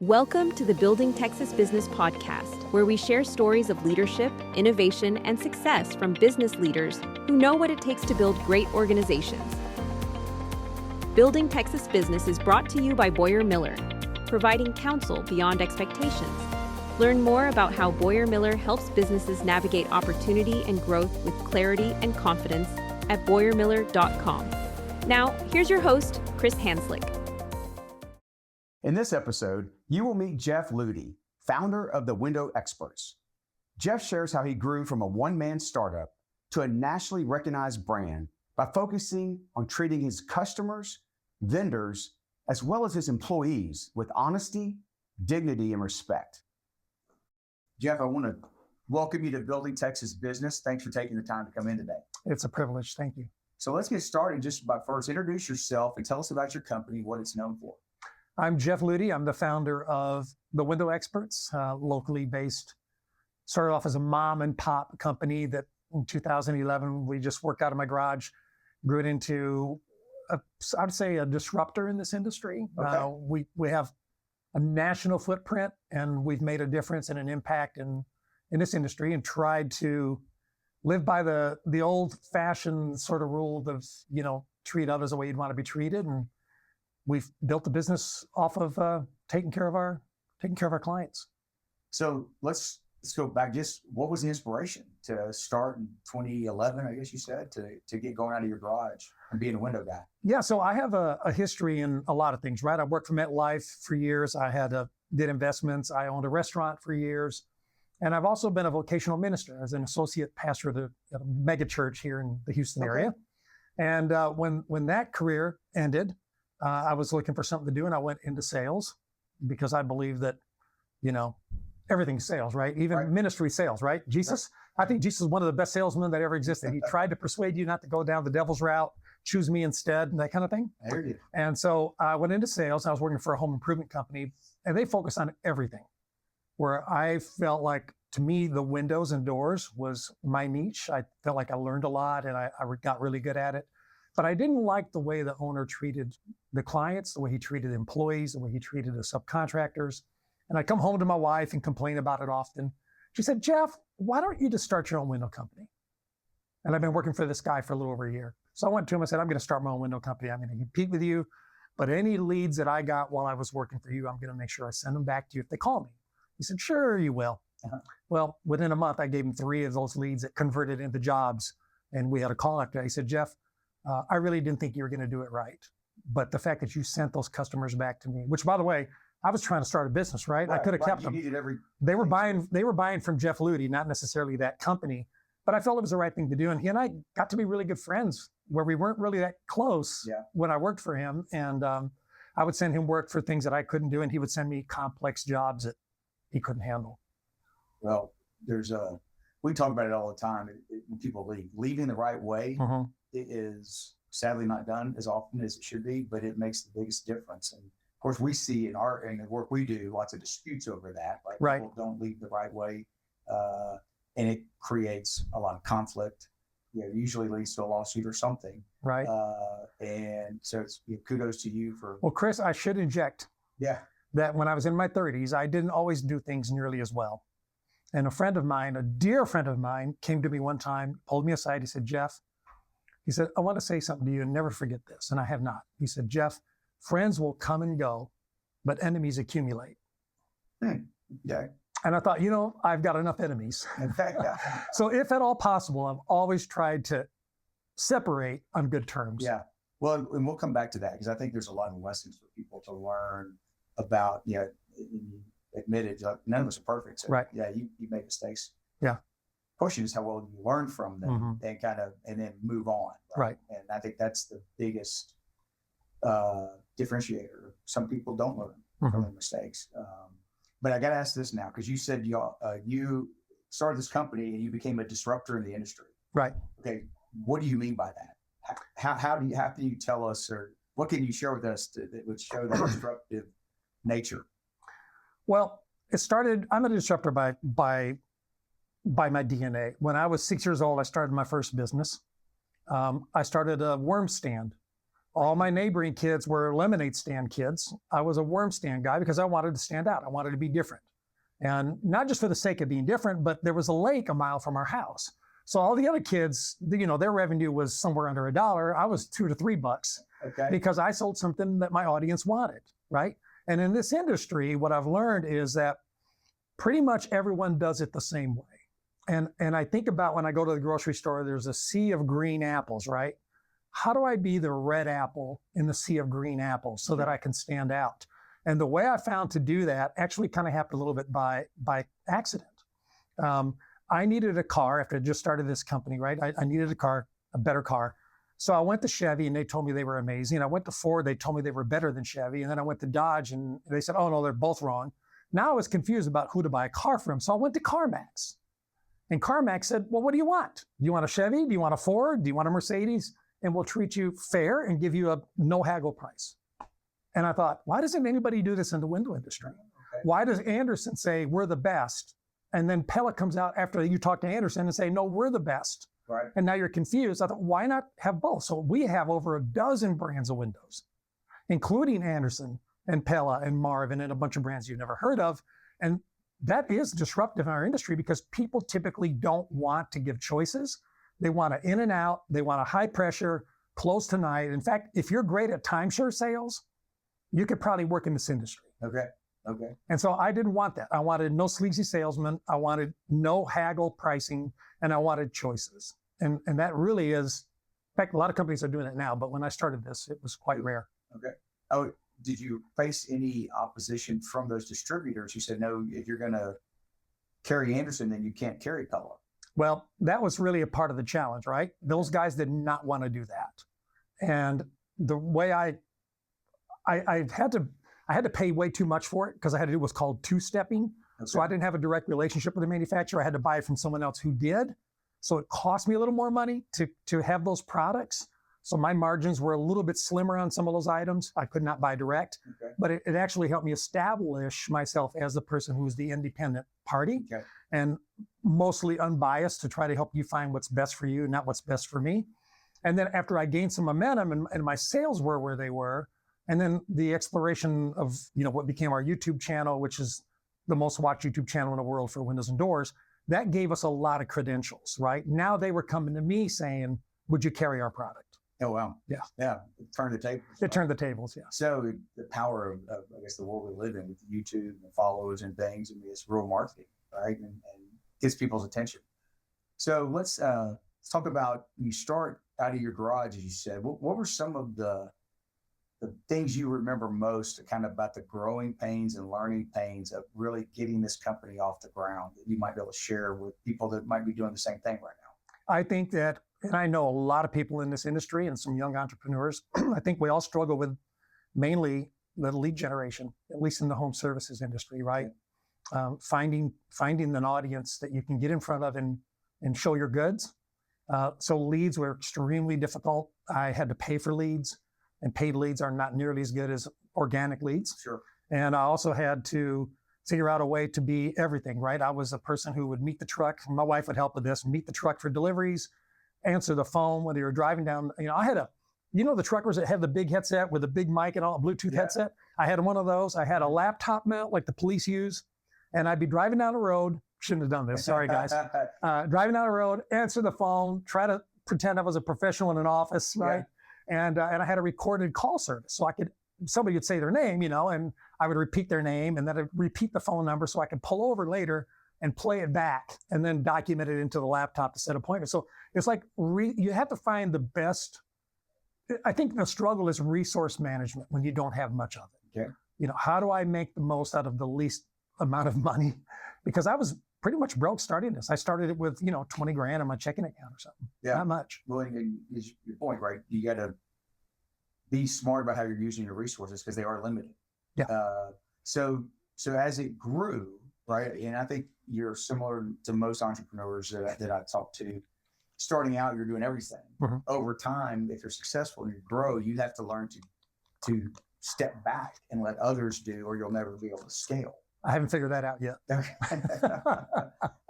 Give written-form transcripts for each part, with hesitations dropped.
Welcome to the Building Texas Business Podcast, where we share stories of leadership, innovation, and success from business leaders who know what it takes to build great organizations. Building Texas Business is brought to you by Boyer Miller, providing counsel beyond expectations. Learn more about how Boyer Miller helps businesses navigate opportunity and growth with clarity and confidence at boyermiller.com. Now, here's your host, Chris Hanslik. In this episode, you will meet Jeff Ludy, founder of the Window Experts. Jeff shares how he grew from a one-man startup to a nationally recognized brand by focusing on treating his customers, vendors, as well as his employees with honesty, dignity, and respect. Jeff, I want to welcome you to Building Texas Business. Thanks for taking the time to come in today. It's a privilege. Thank you. So let's get started just by first introduce yourself and tell us about your company, what it's known for. I'm Jeff Ludy. I'm the founder of the Window Experts, locally based. Started off as a mom and pop company that in 2011, we just worked out of my garage, grew it into, I would say, a disruptor in this industry. Okay. We have a national footprint, and we've made a difference and an impact in this industry, and tried to live by the old-fashioned sort of rule of, treat others the way you'd want to be treated. And we've built the business off of taking care of our clients. So let's go back. Just what was the inspiration to start in 2011? I guess you said to get going out of your garage and being a window guy. Yeah, so I have a history in a lot of things, right? I worked for MetLife for years. I did investments. I owned a restaurant for years, and I've also been a vocational minister as an associate pastor at a mega church here in the Houston area. And when that career ended, I was looking for something to do, and I went into sales because I believe that, everything's sales, right? Even ministry sales, right? Jesus, I think Jesus is one of the best salesmen that ever existed. He tried to persuade you not to go down the devil's route, choose me instead, and that kind of thing. I heard you. And so I went into sales. I was working for a home improvement company, and they focus on everything. Where I felt like, to me, the windows and doors was my niche. I felt like I learned a lot, and I got really good at it. But I didn't like the way the owner treated the clients, the way he treated employees, the way he treated the subcontractors. And I come home to my wife and complain about it often. She said, Jeff, why don't you just start your own window company? And I've been working for this guy for a little over a year. So I went to him and said, I'm going to start my own window company. I'm going to compete with you. But any leads that I got while I was working for you, I'm going to make sure I send them back to you if they call me. He said, sure, you will. Well, within a month, I gave him 3 of those leads that converted into jobs. And we had a call after that. He said, Jeff, I really didn't think you were going to do it right. But the fact that you sent those customers back to me, which, by the way, I was trying to start a business, right? I could have kept them. They were buying from Jeff Ludy, not necessarily that company. But I felt it was the right thing to do. And he and I got to be really good friends where we weren't really that close when I worked for him. And I would send him work for things that I couldn't do, and he would send me complex jobs that he couldn't handle. Well, we talk about it all the time when people leave. Leaving the right way it is sadly not done as often as it should be, but it makes the biggest difference. And of course, we see in the work we do, lots of disputes over that. Like people don't leave the right way, and it creates a lot of conflict. Usually leads to a lawsuit or something. Right. And so it's kudos to you for. Well, Chris, I should inject. That when I was in my 30s, I didn't always do things nearly as well. And a dear friend of mine, came to me one time, pulled me aside. He said, Jeff, he said, I want to say something to you and never forget this. And I have not. He said, Jeff, friends will come and go, but enemies accumulate. Yeah. And I thought, I've got enough enemies. So if at all possible, I've always tried to separate on good terms. Yeah. Well, and we'll come back to that because I think there's a lot of lessons for people to learn about, admitted, none of us are perfect. So, right. Yeah, you make mistakes. Yeah. Question is how well you learn from them and then move on. Right. And I think that's the biggest differentiator. Some people don't learn from their mistakes. But I got to ask this now, because you said you started this company and you became a disruptor in the industry. Right. Okay. What do you mean by that? How do you tell us, or what can you share with us that would show that disruptive nature? Well, it started, I'm a disruptor by my DNA. When I was 6 years old, I started my first business. I started a worm stand All my neighboring kids were lemonade stand kids. I was a worm stand guy because I wanted to stand out. I wanted to be different. And not just for the sake of being different, but there was a lake a mile from our house. So all the other kids, their revenue was somewhere under $1. I was $2 to $3 because I sold something that my audience wanted, right? And in this industry, what I've learned is that pretty much everyone does it the same way. And I think about when I go to the grocery store, there's a sea of green apples, right? How do I be the red apple in the sea of green apples so that I can stand out? And the way I found to do that actually kind of happened a little bit by accident. I needed a car after I just started this company, right? I needed a car, a better car. So I went to Chevy and they told me they were amazing. I went to Ford, they told me they were better than Chevy. And then I went to Dodge and they said, oh no, they're both wrong. Now I was confused about who to buy a car from. So I went to CarMax. And CarMax said, well, what do you want? Do you want a Chevy? Do you want a Ford? Do you want a Mercedes? And we'll treat you fair and give you a no-haggle price. And I thought, why doesn't anybody do this in the window industry? Why does Anderson say we're the best? And then Pella comes out after you talk to Anderson and say, no, we're the best. Right. And now you're confused. I thought, why not have both? So we have over a dozen brands of windows, including Anderson and Pella and Marvin and a bunch of brands you've never heard of. And that is disruptive in our industry because people typically don't want to give choices. They want to in and out. They want a high pressure, close tonight. In fact, if you're great at timeshare sales, you could probably work in this industry. Okay. And so I didn't want that. I wanted no sleazy salesman. I wanted no haggle pricing, and I wanted choices. And that really is, in fact, a lot of companies are doing it now, but when I started this, it was quite rare. Okay. Oh, did you face any opposition from those distributors who said, no, if you're going to carry Anderson, then you can't carry Pella? Well, that was really a part of the challenge, right? Those guys did not want to do that. And the way I had to pay way too much for it because I had to do what's called two-stepping. Okay. So I didn't have a direct relationship with the manufacturer. I had to buy it from someone else who did. So it cost me a little more money to have those products. So my margins were a little bit slimmer on some of those items. I could not buy direct, but it actually helped me establish myself as the person who's the independent party and mostly unbiased to try to help you find what's best for you, not what's best for me. And then after I gained some momentum and my sales were where they were, and then the exploration of what became our YouTube channel, which is the most watched YouTube channel in the world for windows and doors, that gave us a lot of credentials, right? Now they were coming to me saying, would you carry our product? Oh, wow. Yeah. It turned the tables. It turned the tables, yeah. So the power of I guess, the world we live in with YouTube and followers and things, and it's real marketing, right? And gets people's attention. So let's talk about, you start out of your garage, as you said. What were some of the things you remember most kind of about the growing pains and learning pains of really getting this company off the ground that you might be able to share with people that might be doing the same thing right now? I think that, and I know a lot of people in this industry and some young entrepreneurs, I think we all struggle with mainly the lead generation, at least in the home services industry, right? Finding an audience that you can get in front of and show your goods. So leads were extremely difficult. I had to pay for leads. And paid leads are not nearly as good as organic leads. Sure. And I also had to figure out a way to be everything, right? I was a person who would meet the truck. My wife would help with this, meet the truck for deliveries, answer the phone when they were driving down. I had the truckers that have the big headset with a big mic and all, a Bluetooth headset. I had one of those. I had a laptop mount like the police use. And I'd be driving down the road. Shouldn't have done this. Sorry, guys. Driving down the road, answer the phone, try to pretend I was a professional in an office, right? Yeah. And I had a recorded call service. So somebody would say their name, and I would repeat their name and then I'd repeat the phone number so I could pull over later and play it back and then document it into the laptop to set appointments. So it's like you have to find the best. I think the struggle is resource management when you don't have much of it. Okay. How do I make the most out of the least amount of money? Because I was pretty much broke starting this. I started it with, 20 grand in my checking account or something. Yeah. Not much. Well, is your point, right? You got to be smart about how you're using your resources because they are limited. Yeah. So as it grew, right? And I think you're similar to most entrepreneurs that I talk to. Starting out, you're doing everything. Mm-hmm. Over time, if you're successful and you grow, you have to learn to step back and let others do, or you'll never be able to scale. I haven't figured that out yet.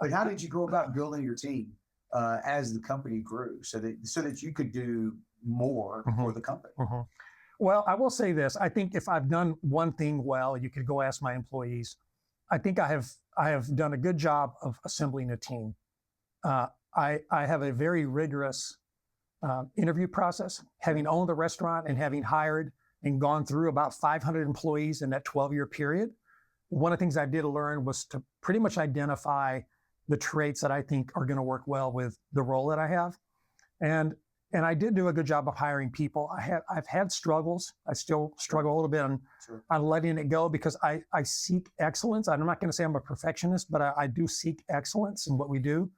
Like, how did you go about building your team as the company grew so that you could do more for the company. Well, I will say this. I think if I've done one thing well, you could go ask my employees. I think I have done a good job of assembling a team. I have a very rigorous interview process, having owned the restaurant and having hired and gone through about 500 employees in that 12-year period. One of the things I did learn was to pretty much identify the traits that I think are going to work well with the role that I have. And I did do a good job of hiring people. I've had struggles. I still struggle a little bit on letting it go because I seek excellence. I'm not going to say I'm a perfectionist, but I do seek excellence in what we do.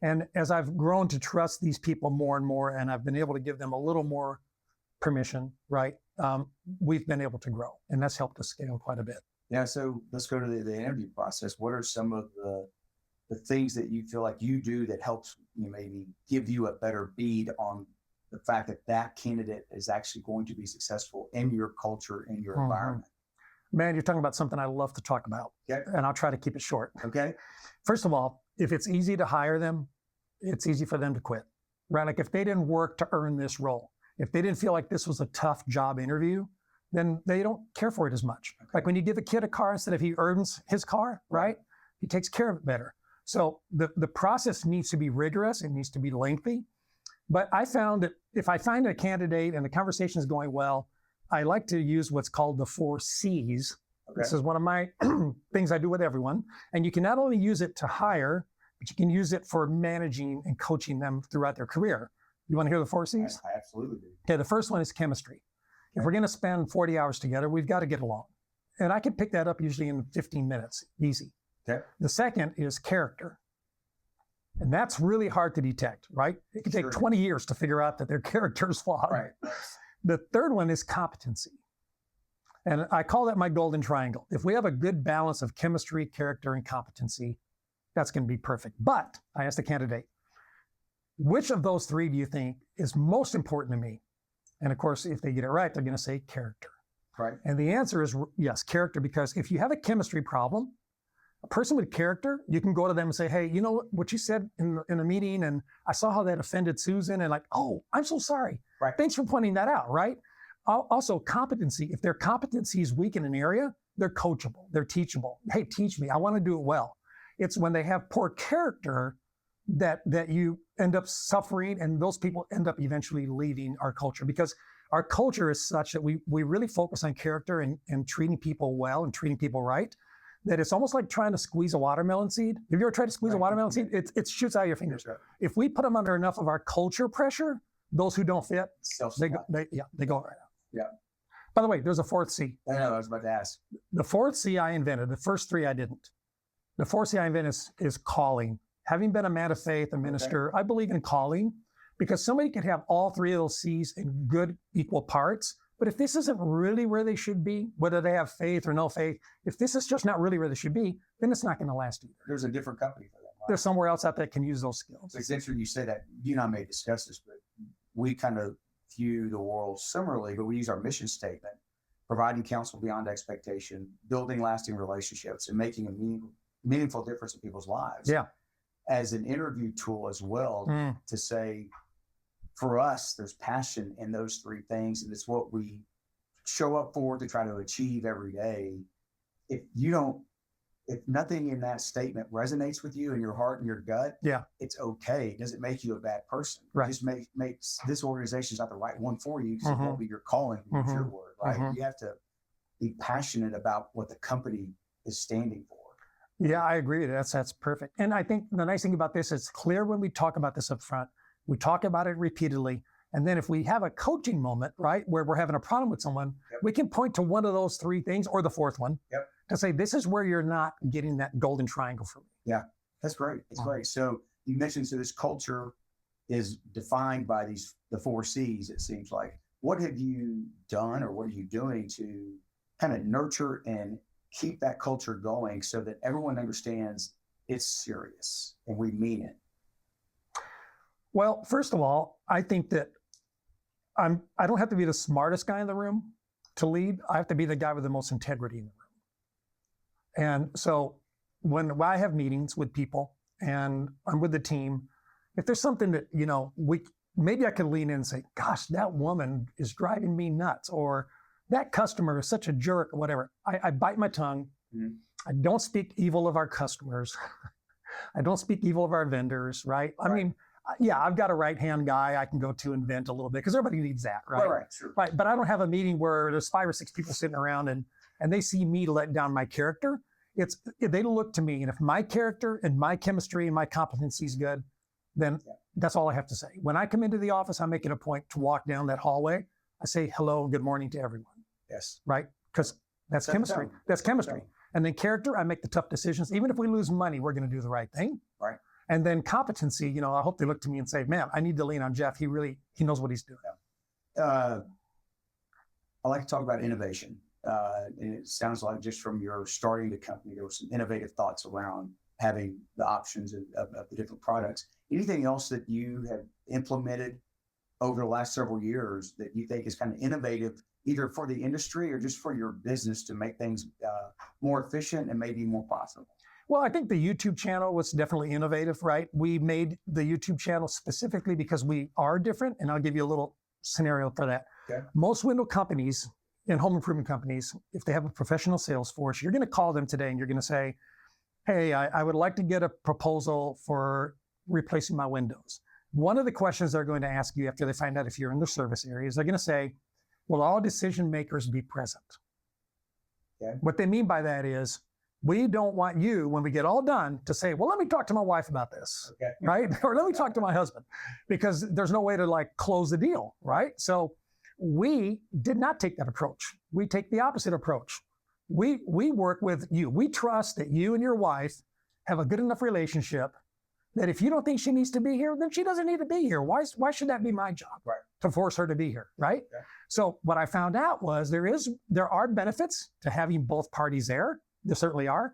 And as I've grown to trust these people more and more, and I've been able to give them a little more permission, right? We've been able to grow, and that's helped us scale quite a bit. Yeah. So let's go to the interview process. What are some of the things that you feel like you do that helps maybe give you a better bead on the fact that that candidate is actually going to be successful in your culture, in your environment? Man, you're talking about something I love to talk about, and I'll try to keep it short. Okay. First of all, if it's easy to hire them, it's easy for them to quit, right? Like if they didn't work to earn this role, if they didn't feel like this was a tough job interview, then they don't care for it as much. Like when you give a kid a car instead of he earns his car, right? He takes care of it better. So the process needs to be rigorous. It needs to be lengthy. But I found that if I find a candidate and the conversation is going well, I like to use what's called the 4 C's. This is one of my things I do with everyone. And you can not only use it to hire, but you can use it for managing and coaching them throughout their career. You want to hear the 4 C's? I absolutely do. Okay, the first one is chemistry. If we're going to spend 40 hours together, we've got to get along. And I can pick that up usually in 15 minutes, easy. Okay. The second is character. And that's really hard to detect, right? It can take 20 years to figure out that their character is flawed. Right. The third one is competency. And I call that my golden triangle. If we have a good balance of chemistry, character, and competency, that's going to be perfect. But I asked the candidate, which of those 3 do you think is most important to me? And of course, if they get it right, they're going to say character. Right. And the answer is yes, character, because if you have a chemistry problem, a person with character, you can go to them and say, hey, you know what you said in a meeting, and I saw how that offended Susan, and like, oh, I'm so sorry. Right. Thanks for pointing that out, right? Also, competency. If their competency is weak in an area, they're coachable, they're teachable. Hey, teach me. I want to do it well. It's when they have poor character that you end up suffering, and those people end up eventually leaving our culture, because our culture is such that we really focus on character and treating people well and treating people right, that it's almost like trying to squeeze a watermelon seed. Have you ever tried to squeeze a watermelon seed? It shoots out of your fingers. Right. If we put them under enough of our culture pressure, those who don't fit, they go right out. Yeah. By the way, there's a 4th C. I know, I was about to ask. The 4th C I invented. The first 3 I didn't. The 4th C I invented is calling. Having been a man of faith, a minister, I believe in calling, because somebody can have all 3 of those C's in good equal parts. But if this isn't really where they should be, whether they have faith or no faith, if this is just not really where they should be, then it's not going to last either. There's a different company for that. Right? There's somewhere else out there that can use those skills. It's interesting you say that. You and I may discuss this, but we kind of view the world similarly, but we use our mission statement: providing counsel beyond expectation, building lasting relationships, and making a meaningful difference in people's lives. Yeah. As an interview tool as well, to say, for us, there's passion in those 3 things, and it's what we show up for to try to achieve every day. If nothing in that statement resonates with you in your heart and your gut, it's okay. It doesn't make you a bad person. Right. It just makes this organization's not the right one for you, because it won't be your calling, it's your word, right? You have to be passionate about what the company is standing for. Yeah, I agree. That's perfect. And I think the nice thing about this is clear when we talk about this up front. We talk about it repeatedly. And then if we have a coaching moment, right, where we're having a problem with someone, we can point to one of those 3 things, or the 4th one, to say, this is where you're not getting that golden triangle for me. Yeah, that's great. It's great. So you mentioned, so this culture is defined by the 4 C's, it seems like. What have you done, or what are you doing to kind of nurture and keep that culture going so that everyone understands it's serious and we mean it? Well, first of all, I think that I don't have to be the smartest guy in the room to lead. I have to be the guy with the most integrity in the room. And so when I have meetings with people and I'm with the team, if there's something that, maybe I could lean in and say, gosh, that woman is driving me nuts, or that customer is such a jerk, or whatever. I bite my tongue. Mm-hmm. I don't speak evil of our customers. I don't speak evil of our vendors, right? I mean, yeah, I've got a right-hand guy I can go to and vent a little bit because everybody needs that, right? Right, sure. Right, but I don't have a meeting where there's 5 or 6 people sitting around and they see me let down my character. They look to me, and if my character and my chemistry and my competency is good, then that's all I have to say. When I come into the office, I make it a point to walk down that hallway. I say hello and good morning to everyone. Yes. Right? Because that's chemistry. That's chemistry. And then character, I make the tough decisions. Even if we lose money, we're going to do the right thing. Right. And then competency, I hope they look to me and say, man, I need to lean on Jeff. He knows what he's doing. I like to talk about innovation. And it sounds like just from your starting the company, there were some innovative thoughts around having the options of the different products. Anything else that you have implemented over the last several years that you think is kind of innovative, either for the industry or just for your business to make things more efficient and maybe more possible? Well, I think the YouTube channel was definitely innovative, right? We made the YouTube channel specifically because we are different, and I'll give you a little scenario for that. Okay. Most window companies and home improvement companies, if they have a professional sales force, you're going to call them today and you're going to say, hey, I would like to get a proposal for replacing my windows. One of the questions they're going to ask you after they find out if you're in their service area is they're going to say, will all decision makers be present? Okay. What they mean by that is, we don't want you, when we get all done, to say, well, let me talk to my wife about this, right? Or let me talk to my husband, because there's no way to close the deal, right? So we did not take that approach. We take the opposite approach. We work with you. We trust that you and your wife have a good enough relationship that if you don't think she needs to be here, then she doesn't need to be here. Why should that be my job, right? To force her to be here, right? Okay. So what I found out was there are benefits to having both parties there. There certainly are.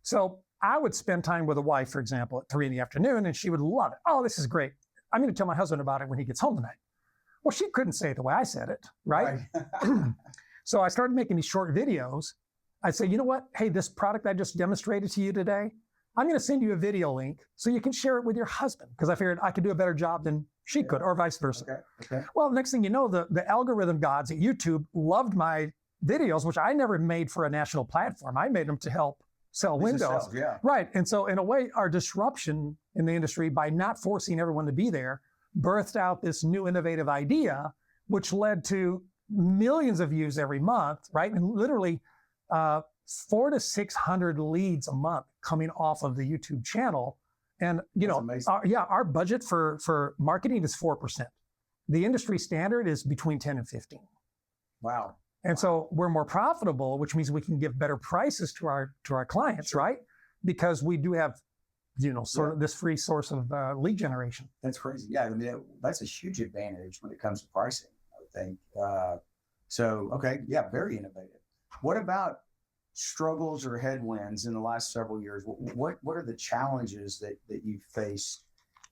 So I would spend time with a wife, for example, at 3 PM, and she would love it. Oh, this is great. I'm going to tell my husband about it when he gets home tonight. Well, she couldn't say it the way I said it, right? So I started making these short videos. I'd say, you know what? Hey, this product I just demonstrated to you today, I'm going to send you a video link so you can share it with your husband, because I figured I could do a better job than she could, or vice versa. Okay. Well, next thing you know, the algorithm gods at YouTube loved my videos, which I never made for a national platform. I made them to help sell windows. Right. And so in a way, our disruption in the industry by not forcing everyone to be there birthed out this new innovative idea, which led to millions of views every month, right? And literally 400 to 600 leads a month coming off of the YouTube channel. And, our budget for marketing is 4%. The industry standard is between 10 and 15. Wow. And so we're more profitable, which means we can give better prices to our clients, right? Because we do have, sort of this free source of lead generation. That's crazy. Yeah, I mean, that's a huge advantage when it comes to pricing, I would think. Very innovative. What about struggles or headwinds in the last several years? What are the challenges that you faced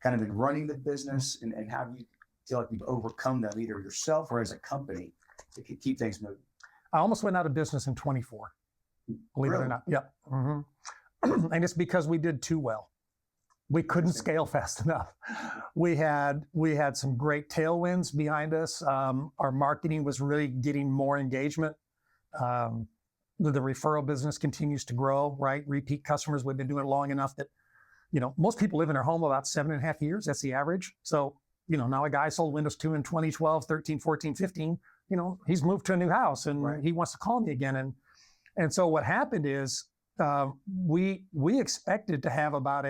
kind of in running the business, and how do you feel like you've overcome them either yourself or as a company to keep things moving? I almost went out of business in 24, believe it or not. Yep. Mm-hmm. And it's because we did too well. We couldn't scale fast enough. We had some great tailwinds behind us. Our marketing was really getting more engagement. The referral business continues to grow, right? Repeat customers, we've been doing it long enough that, most people live in their home about 7.5 years. That's the average. So, now a guy sold Windows 2 in 2012, 13, 14, 15. He's moved to a new house and he wants to call me again. And so what happened is we expected to have about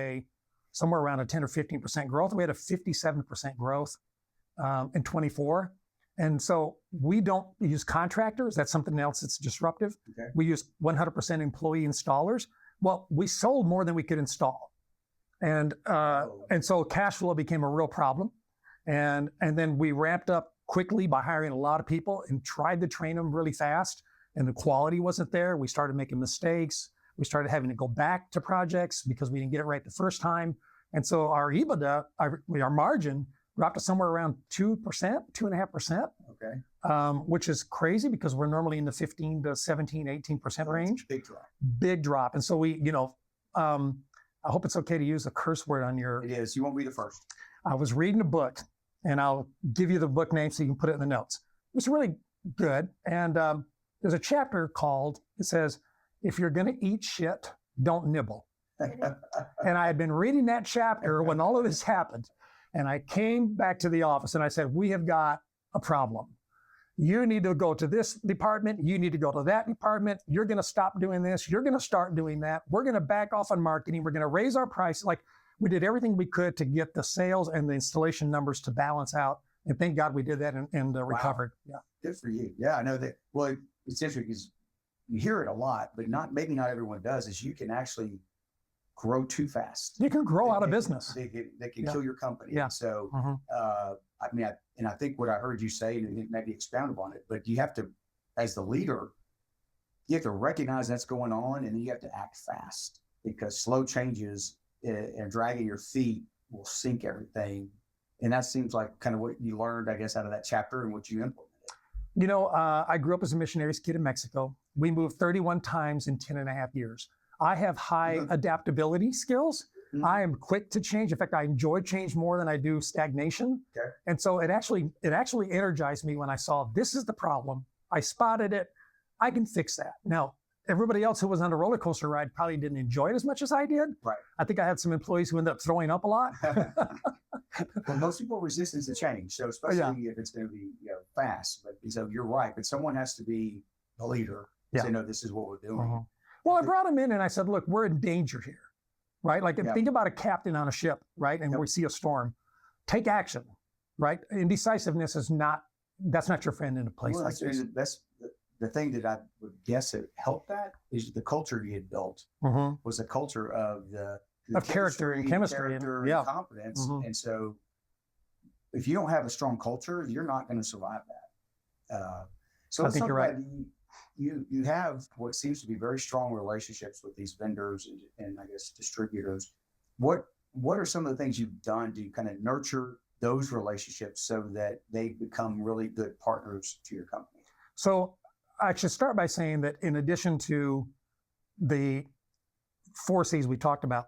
somewhere around a 10 or 15% growth. We had a 57% growth in 24. And so we don't use contractors. That's something else that's disruptive. Okay. We use 100% employee installers. Well, we sold more than we could install. And so cash flow became a real problem. And then we ramped up quickly by hiring a lot of people and tried to train them really fast. And the quality wasn't there. We started making mistakes. We started having to go back to projects because we didn't get it right the first time. And so our EBITDA, our margin, dropped to somewhere around 2%, 2.5%. Okay. Which is crazy because we're normally in the 15 to 17, 18% range. Big drop. Big drop. And so I hope it's okay to use a curse word on your... It is. You won't be the first. I was reading a book and I'll give you the book name so you can put it in the notes. It's really good. And there's a chapter called, it says, if you're going to eat shit, don't nibble. And I had been reading that chapter when all of this happened. And I came back to the office and I said, we have got a problem. You need to go to this department. You need to go to that department. You're going to stop doing this. You're going to start doing that. We're going to back off on marketing. We're going to raise our price. Like, we did everything we could to get the sales and the installation numbers to balance out. And thank God we did that and recovered. Yeah. Good for you. Yeah, I know that. Well, it's interesting because you hear it a lot, but maybe not everyone does, is you can actually grow too fast. You can grow out of business. They can kill your company. Yeah. So, I think what I heard you say, and maybe expound upon it, but you have to, as the leader, you have to recognize that's going on, and then you have to act fast, because slow changes and dragging your feet will sink everything. And that seems like kind of what you learned, I guess, out of that chapter and what you implemented. You know, I grew up as a missionary's kid in Mexico. We moved 31 times in 10 and a half years. I have high adaptability skills. Mm-hmm. I am quick to change. In fact, I enjoy change more than I do stagnation. Okay. And so it actually energized me when I saw this is the problem. I spotted it. I can fix that. Now, everybody else who was on the roller coaster ride probably didn't enjoy it as much as I did. Right. I think I had some employees who ended up throwing up a lot. Well, most people resist to change, so especially if it's going to be fast. But so you're right, but someone has to be the leader. Say, no, this is what we're doing. Uh-huh. Well, I brought him in and I said, look, we're in danger here, right? Like, think about a captain on a ship, right? And we see a storm. Take action, right? Indecisiveness that's not your friend in a place like this. That's the thing that I would guess it helped that is the culture you had built was a culture of of character and chemistry and confidence. And so if you don't have a strong culture, you're not going to survive that. So I think you're right. You have what seems to be very strong relationships with these vendors and I guess distributors. What are some of the things you've done to kind of nurture those relationships so that they become really good partners to your company? So I should start by saying that in addition to the 4 C's we talked about,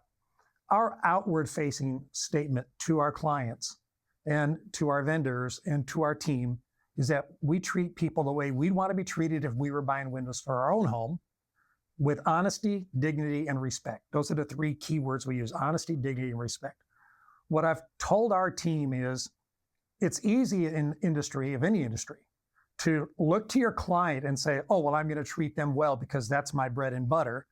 our outward-facing statement to our clients and to our vendors and to our team is that we treat people the way we'd want to be treated if we were buying windows for our own home, with honesty, dignity, and respect. Those are the 3 key words we use: honesty, dignity, and respect. What I've told our team is it's easy in industry, of any industry, to look to your client and say, oh, well, I'm going to treat them well because that's my bread and butter,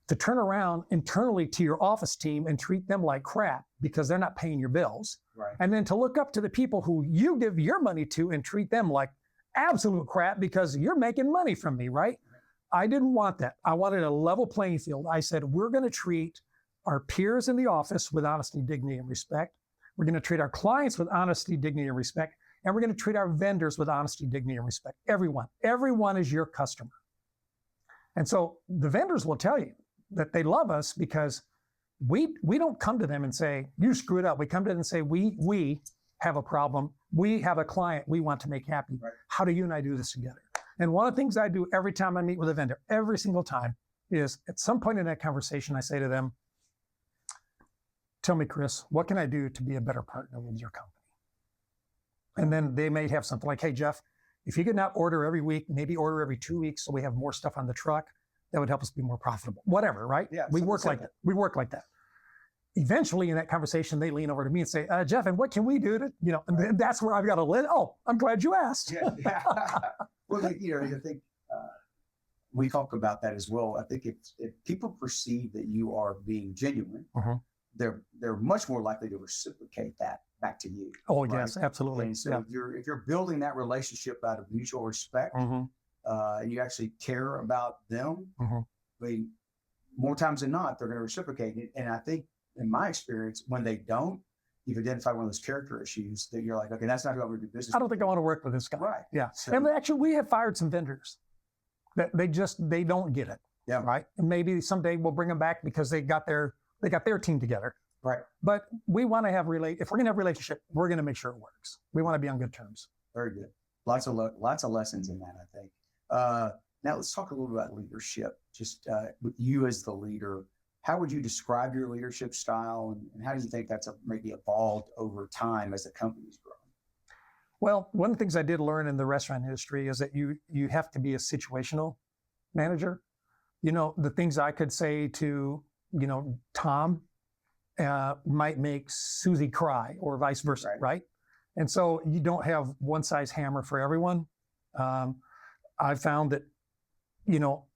to turn around internally to your office team and treat them like crap because they're not paying your bills. Right. And then to look up to the people who you give your money to and treat them like absolute crap because you're making money from me, right? I didn't want that. I wanted a level playing field. I said, we're going to treat our peers in the office with honesty, dignity, and respect. We're going to treat our clients with honesty, dignity, and respect. And we're going to treat our vendors with honesty, dignity, and respect. Everyone is your customer. And so the vendors will tell you that they love us because we don't come to them and say, you screwed up. We come to them and say, we have a problem. We have a client we want to make happy. Right. How do you and I do this together? And one of the things I do every time I meet with a vendor, every single time, is at some point in that conversation, I say to them, tell me, Chris, what can I do to be a better partner with your company? And then they may have something like, hey, Jeff, if you could not order every week, maybe order every 2 weeks so we have more stuff on the truck, that would help us be more profitable. Whatever, right? Yeah, we work like that. We work like that. Eventually in that conversation, they lean over to me and say, Jeff, and what can we do to, and that's where I've got to let, I'm glad you asked. Yeah. Well, I think we talk about that as well. I think if people perceive that you are being genuine, they're much more likely to reciprocate that back to you. Oh, right? Yes, absolutely. And so if you're building that relationship out of mutual respect, and you actually care about them, I mean, more times than not, they're going to reciprocate it. And I think, in my experience, when they don't, you've identified one of those character issues that you're like, okay, that's not who I'm going to do business with. I don't think I want to work with this guy. Right. Yeah. So, and actually, we have fired some vendors that they don't get it. Yeah. Right. And maybe someday we'll bring them back because they got their team together. Right. But we want to have if we're going to have a relationship, we're going to make sure it works. We want to be on good terms. Very good. Lots of lessons in that, I think. Now let's talk a little about leadership. Just with you as the leader, how would you describe your leadership style, and how do you think that's maybe evolved over time as the company's grown? Well, one of the things I did learn in the restaurant industry is that you have to be a situational manager. The things I could say to, Tom might make Susie cry or vice versa, right? And so you don't have one size hammer for everyone. I found that,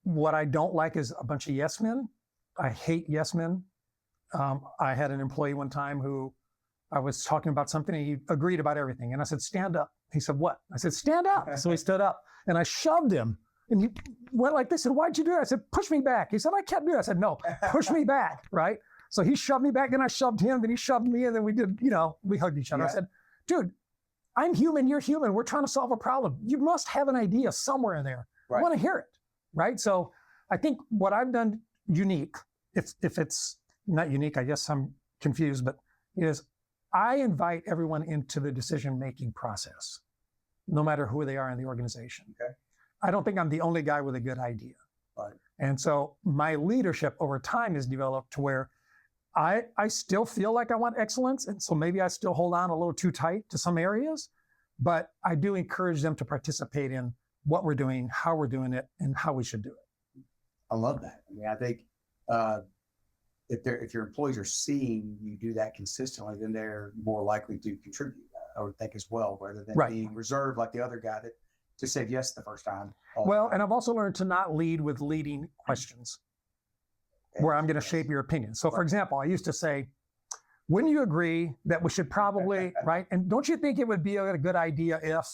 what I don't like is a bunch of yes men. I hate yes men. I had an employee one time who I was talking about something and he agreed about everything. And I said, stand up. He said, what? I said, stand up. So he stood up and I shoved him and he went like this. And why'd you do it? I said, push me back. He said, I can't do it. I said, no, push me back, right? So he shoved me back, then I shoved him, then he shoved me, and then we did, we hugged each other. Yeah. I said, dude, I'm human, you're human. We're trying to solve a problem. You must have an idea somewhere in there. Right. I want to hear it, right? So I think what I've done unique, if it's not unique, I guess I'm confused, but is I invite everyone into the decision-making process, no matter who they are in the organization. Okay. I don't think I'm the only guy with a good idea. Right. And so my leadership over time has developed to where I still feel like I want excellence. And so maybe I still hold on a little too tight to some areas, but I do encourage them to participate in what we're doing, how we're doing it, and how we should do it. I love that. I mean, I think if your employees are seeing you do that consistently, then they're more likely to contribute, I would think as well, rather than being reserved like the other guy that just said yes the first time. Well, and I've also learned to not lead with leading questions where I'm going to shape your opinion. So for example, I used to say, wouldn't you agree that we should probably, right? And don't you think it would be a good idea if,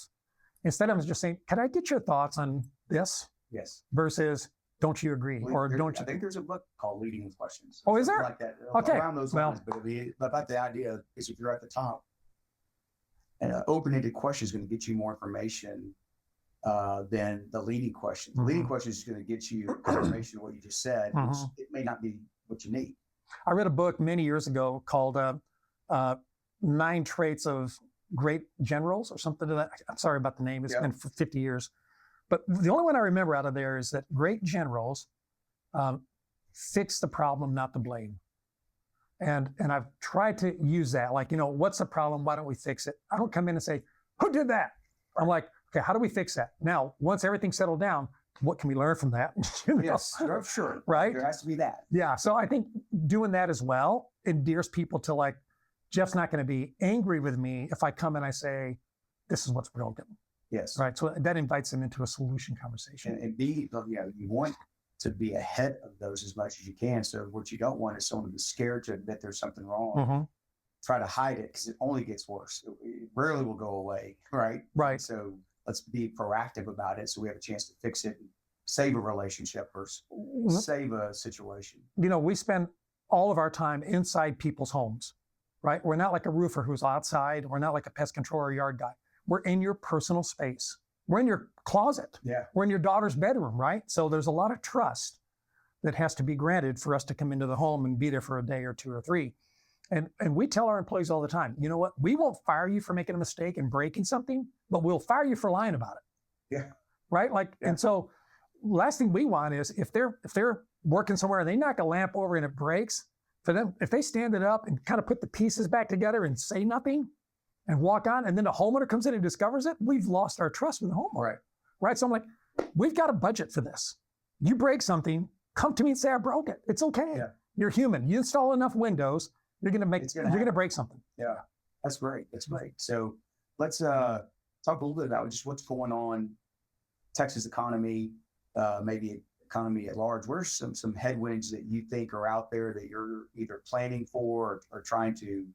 instead of just saying, can I get your thoughts on this? Yes. Versus, don't you agree? Well, I think there's a book called Leading with Questions. Oh, is there? Like that. Okay. Around those lines, but about the idea is if you're at the top, and an open-ended question is going to get you more information than the leading question. The leading question is going to get you confirmation of what you just said, which it may not be what you need. I read a book many years ago called 9 Traits of Great Generals or something to that. I'm sorry about the name. It's been for 50 years. But the only one I remember out of there is that great generals fix the problem, not the blame. And I've tried to use that. Like, what's the problem? Why don't we fix it? I don't come in and say, who did that? I'm like, okay, how do we fix that? Now, once everything's settled down, what can we learn from that? Yes, sure. Right? There has to be that. Yeah. So I think doing that as well endears people to like, Jeff's not going to be angry with me if I come and I say, this is what's broken. Yes. Right. So that invites them into a solution conversation. And you want to be ahead of those as much as you can. So what you don't want is someone who's scared to admit there's something wrong. Try to hide it because it only gets worse. It rarely will go away. Right. Right. So let's be proactive about it so we have a chance to fix it and save a relationship or save a situation. We spend all of our time inside people's homes, right? We're not like a roofer who's outside. We're not like a pest control or yard guy. We're in your personal space. We're in your closet. Yeah. We're in your daughter's bedroom, right? So there's a lot of trust that has to be granted for us to come into the home and be there for a day or 2 or 3. And we tell our employees all the time, you know what? We won't fire you for making a mistake and breaking something, but we'll fire you for lying about it. Yeah. Right? And so last thing we want is if they're working somewhere and they knock a lamp over and it breaks, for them, if they stand it up and kind of put the pieces back together and say nothing and walk on, and then the homeowner comes in and discovers it, we've lost our trust with the homeowner. Right? So I'm like, we've got a budget for this. You break something, come to me and say I broke it. It's okay. Yeah. You're human. You install enough windows, you're going to break something. Yeah, that's great. That's great. So let's talk a little bit about just what's going on, Texas economy, maybe economy at large. What are some headwinds that you think are out there that you're either planning for or trying to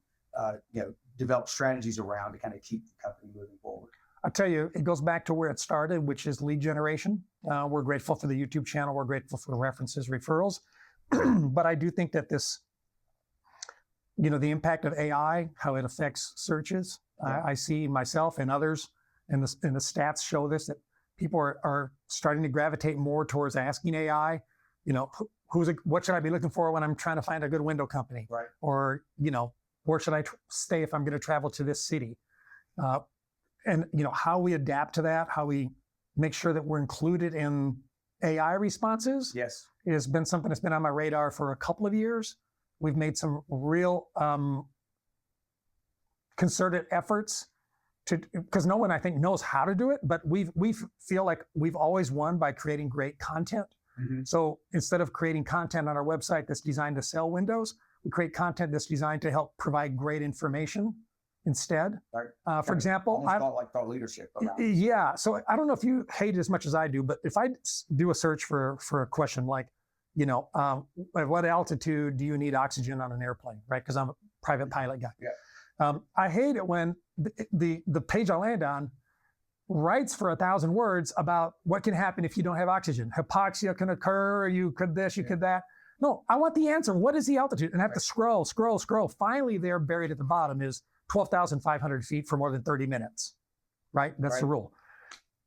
develop strategies around to kind of keep the company moving forward? I'll tell you, it goes back to where it started, which is lead generation. We're grateful for the YouTube channel. We're grateful for the references, referrals. But I do think that this, the impact of AI, how it affects searches. I see myself and others, and the stats show this, that people are starting to gravitate more towards asking AI, what should I be looking for when I'm trying to find a good window company? Right. Or, where should I stay if I'm going to travel to this city? And how we adapt to that, how we make sure that we're included in AI responses. Yes. It has been something that's been on my radar for a couple of years. We've made some real concerted efforts because no one I think knows how to do it, but we feel like we've always won by creating great content. Mm-hmm. So instead of creating content on our website that's designed to sell windows, we create content that's designed to help provide great information instead. Right. For example, thought leadership around it. yeah. So I don't know if you hate it as much as I do, but if I do a search for a question like, at what altitude do you need oxygen on an airplane, right? Because I'm a private pilot guy. Yeah. I hate it when the page I land on writes for 1,000 words about what can happen if you don't have oxygen. Hypoxia can occur, you could this, you could that. No, I want the answer. What is the altitude? And I have to scroll. Finally, there buried at the bottom is 12,500 feet for more than 30 minutes, right? That's the rule.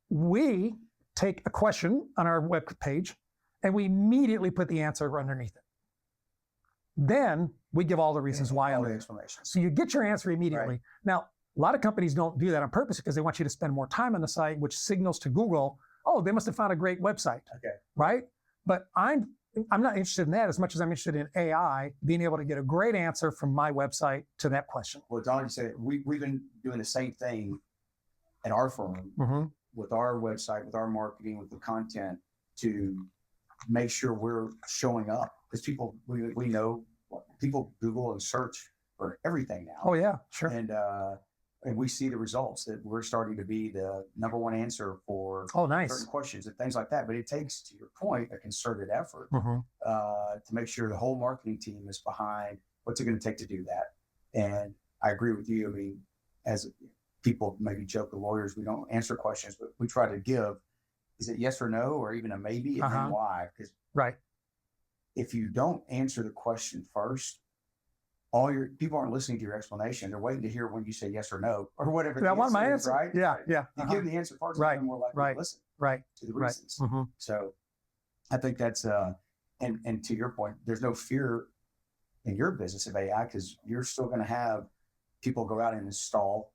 We take a question on our web page and we immediately put the answer underneath it. Then we give all the reasons why. All the explanations. So you get your answer immediately. Right. Now, a lot of companies don't do that on purpose because they want you to spend more time on the site, which signals to Google, oh, they must have found a great website, right? But I'm not interested in that as much as I'm interested in AI being able to get a great answer from my website to that question. Well, Don, you said we've been doing the same thing at our firm with our website, with our marketing, with the content to make sure we're showing up because we know people Google and search for everything now. Oh yeah, sure. And we see the results that we're starting to be the number one answer for certain questions and things like that. But it takes, to your point, a concerted effort to make sure the whole marketing team is behind what's it going to take to do that. And I agree with you. I mean, as people maybe joke, the lawyers, we don't answer questions, but we try to give, is it yes or no, or even a maybe, and then why? Because if you don't answer the question first, all your people aren't listening to your explanation. They're waiting to hear when you say yes or no or whatever. I want my answer, right? Yeah. You give the answer first, and they're more likely to listen to the reasons. So I think that's and to your point, there's no fear in your business of AI because you're still going to have people go out and install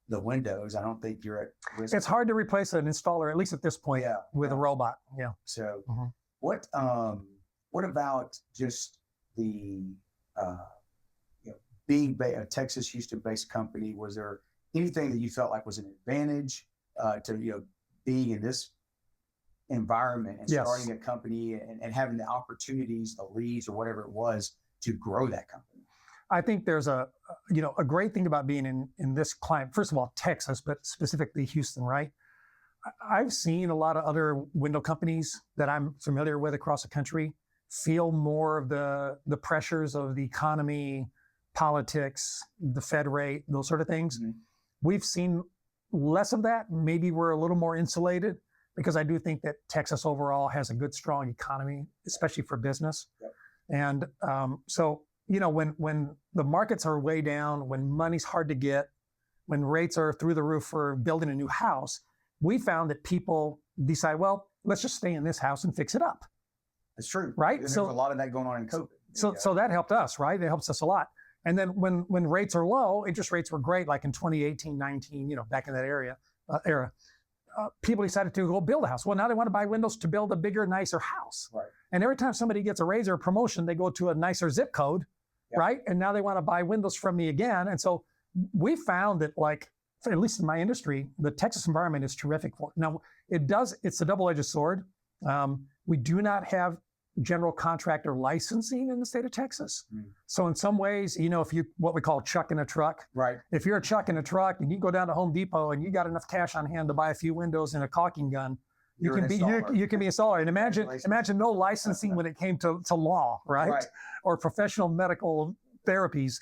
the windows. I don't think you're at risk. It's hard to replace an installer, at least at this point, with a robot. Yeah. So what about just the being a Texas, Houston-based company? Was there anything that you felt like was an advantage to being in this environment and starting a company and having the opportunities, the leads, or whatever it was to grow that company? I think there's a great thing about being in this climate. First of all, Texas, but specifically Houston, right? I've seen a lot of other window companies that I'm familiar with across the country feel more of the pressures of the economy, politics, the Fed rate, those sort of things. We've seen less of that. Maybe we're a little more insulated because I do think that Texas overall has a good, strong economy, especially for business. And so, when the markets are way down, when money's hard to get, when rates are through the roof for building a new house, we found that people decide, well, let's just stay in this house and fix it up. That's true. Right? There's a lot of that going on in COVID. So that helped us, right? It helps us a lot. And then when rates are low, interest rates were great, like in 2018, 19, back in that era, people decided to go build a house. Well, now they want to buy windows to build a bigger, nicer house. Right. And every time somebody gets a raise or a promotion, they go to a nicer zip code, right? And now they want to buy windows from me again. And so we found that, like, at least in my industry, the Texas environment is terrific for it. Now, it's a double-edged sword. We do not have general contractor licensing in the state of Texas. So in some ways, if you, what we call chuck in a truck, right? If you're a chuck in a truck and you go down to Home Depot and you got enough cash on hand to buy a few windows and a caulking gun, you can be installer. And imagine no licensing when it came to law, right? Or professional medical therapies.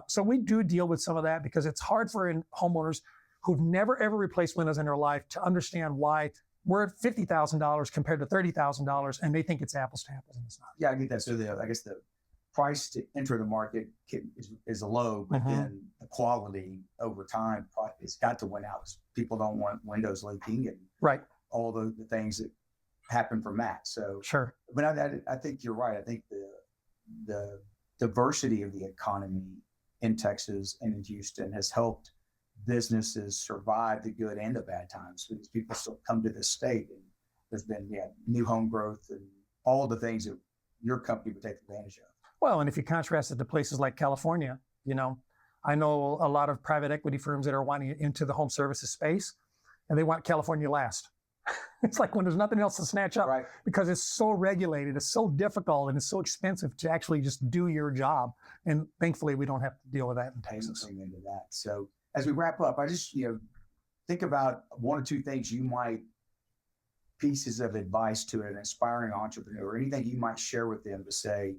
So we do deal with some of that because it's hard for homeowners who've never ever replaced windows in their life to understand why we're at $50,000 compared to $30,000, and they think it's apples to apples, and it's not. Yeah, I get that. So I guess the price to enter the market is low, but then the quality over time it's got to win out. People don't want windows leaking and all the things that happen from that. So but I think you're right. I think the diversity of the economy in Texas and in Houston has helped businesses survive the good and the bad times because people still come to this state, and there's been new home growth and all the things that your company would take advantage of. Well, and if you contrast it to places like California, I know a lot of private equity firms that are wanting into the home services space, and they want California last. It's like when there's nothing else to snatch up, Right. because it's so regulated, it's so difficult, and it's so expensive to actually just do your job. And thankfully, we don't have to deal with that in Texas. Into that. So as we wrap up, I just, think about one or two things pieces of advice to an aspiring entrepreneur, or anything you might share with them to say,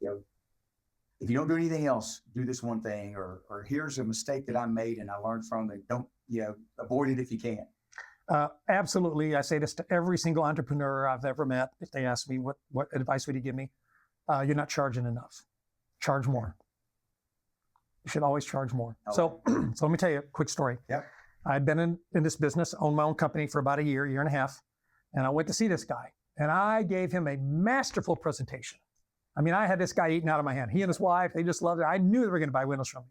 if you don't do anything else, do this one thing, or here's a mistake that I made and I learned from it. Don't, avoid it if you can. Absolutely. I say this to every single entrepreneur I've ever met. If they ask me, what advice would you give me? You're not charging enough. Charge more. You should always charge more. So let me tell you a quick story. Yep. I'd been in this business, owned my own company for about a year and a half. And I went to see this guy, and I gave him a masterful presentation. I mean, I had this guy eating out of my hand. He and his wife, they just loved it. I knew they were going to buy windows from me.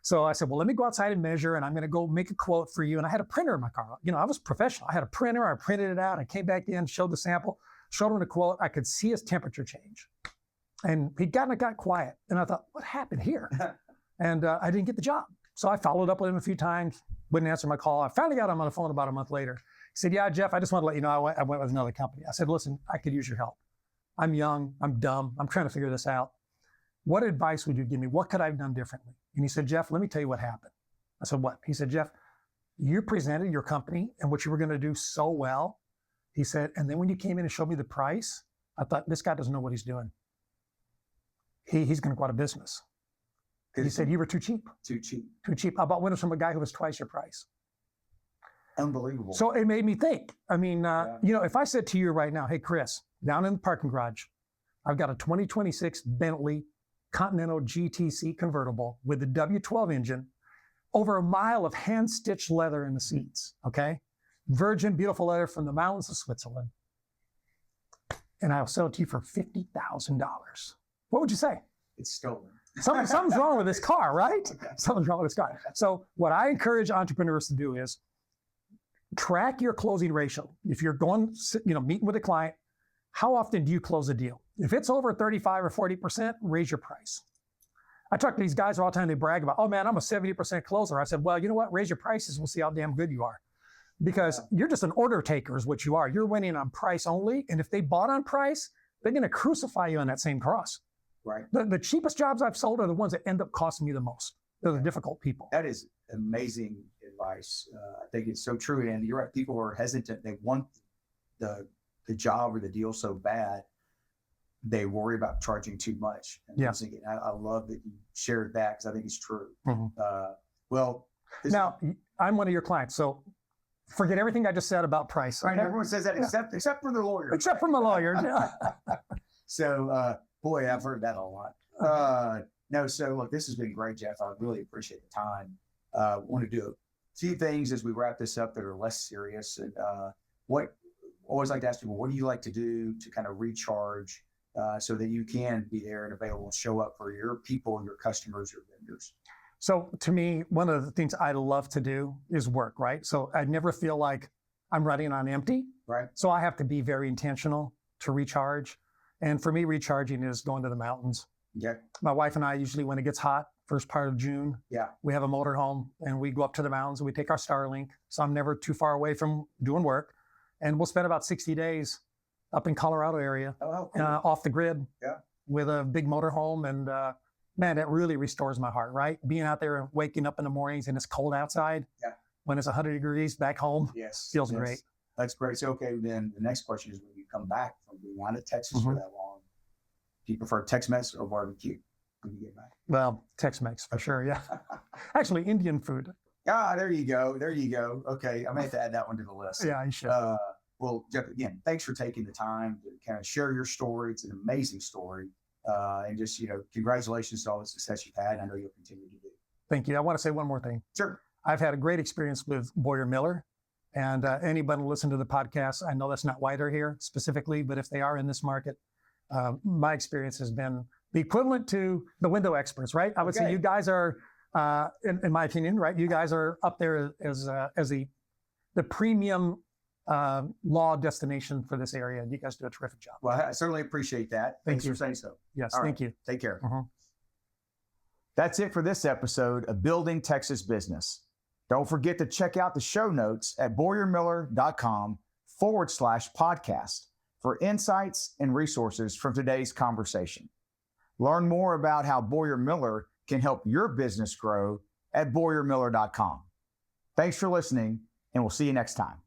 So I said, well, let me go outside and measure, and I'm going to go make a quote for you. And I had a printer in my car. I was professional. I had a printer. I printed it out. I came back in, showed the sample, showed him the quote. I could see his temperature change. And he got quiet. And I thought, what happened here? And I didn't get the job. So I followed up with him a few times, wouldn't answer my call. I finally got him on the phone about a month later. He said, yeah, Jeff, I just want to let you know I went with another company. I said, listen, I could use your help. I'm young, I'm dumb, I'm trying to figure this out. What advice would you give me? What could I have done differently? And he said, Jeff, let me tell you what happened. I said, what? He said, Jeff, you presented your company and what you were going to do so well. He said, and then when you came in and showed me the price, I thought, this guy doesn't know what he's doing. He's going to go out of business. He said, you were too cheap. Too cheap. Too cheap. I bought windows from a guy who was twice your price. Unbelievable. So it made me think. I mean, if I said to you right now, hey, Chris, down in the parking garage, I've got a 2026 Bentley Continental GTC convertible with the W12 engine, over a mile of hand-stitched leather in the seats, okay? Virgin, beautiful leather from the mountains of Switzerland. And I'll sell it to you for $50,000. What would you say? It's stolen. Something's wrong with this car, right? Something's wrong with this car. So what I encourage entrepreneurs to do is track your closing ratio. If you're going, meeting with a client, how often do you close a deal? If it's over 35 or 40%, raise your price. I talk to these guys all the time, they brag about, oh man, I'm a 70% closer. I said, well, you know what? Raise your prices, we'll see how damn good you are. Because you're just an order taker is what you are. You're winning on price only. And if they bought on price, they're going to crucify you on that same cross. Right. The cheapest jobs I've sold are the ones that end up costing me the most. They're the difficult people. That is amazing advice. I think it's so true. And you're right. People are hesitant. They want the job or the deal so bad, they worry about charging too much. And yeah. I love that you shared that because I think it's true. Mm-hmm. Now, I'm one of your clients, so forget everything I just said about price. Right. Everyone says that except for the lawyer. Except from the lawyer. So, boy, I've heard that a lot. So look, this has been great, Jeff. I really appreciate the time. Want to do a few things as we wrap this up that are less serious. And always like to ask people, what do you like to do to kind of recharge so that you can be there and available and show up for your people, your customers, your vendors? So to me, one of the things I love to do is work, right? So I never feel like I'm running on empty. Right. So I have to be very intentional to recharge. And for me, recharging is going to the mountains. Yeah. My wife and I usually, when it gets hot, first part of June, we have a motorhome and we go up to the mountains and we take our Starlink. So I'm never too far away from doing work. And we'll spend about 60 days up in Colorado area, cool. Off the grid with a big motorhome. And man, that really restores my heart, right? Being out there and waking up in the mornings and it's cold outside when it's 100 degrees back home feels great. That's great. So, okay, then the next question is when you come back from being out of Texas for that long, do you prefer Tex-Mex or barbecue when you get back? Well, Tex-Mex for sure, yeah. Actually, Indian food. There you go. Okay, I may have to add that one to the list. Yeah, you should. Well, Jeff, again, thanks for taking the time to kind of share your story. It's an amazing story. And just, congratulations to all the success you've had. I know you'll continue to do. Thank you. I want to say one more thing. Sure. I've had a great experience with Boyer Miller. And anybody listen to the podcast, I know that's not why they're here specifically, but if they are in this market, my experience has been the equivalent to the window experts, right? I would say you guys are, in my opinion, right? You guys are up there as the premium law destination for this area. And you guys do a terrific job. Well, I certainly appreciate that. Thanks for saying so. Yes, All thank right. you. Take care. Uh-huh. That's it for this episode of Building Texas Business. Don't forget to check out the show notes at boyermiller.com/podcast for insights and resources from today's conversation. Learn more about how Boyer Miller can help your business grow at boyermiller.com. Thanks for listening, and we'll see you next time.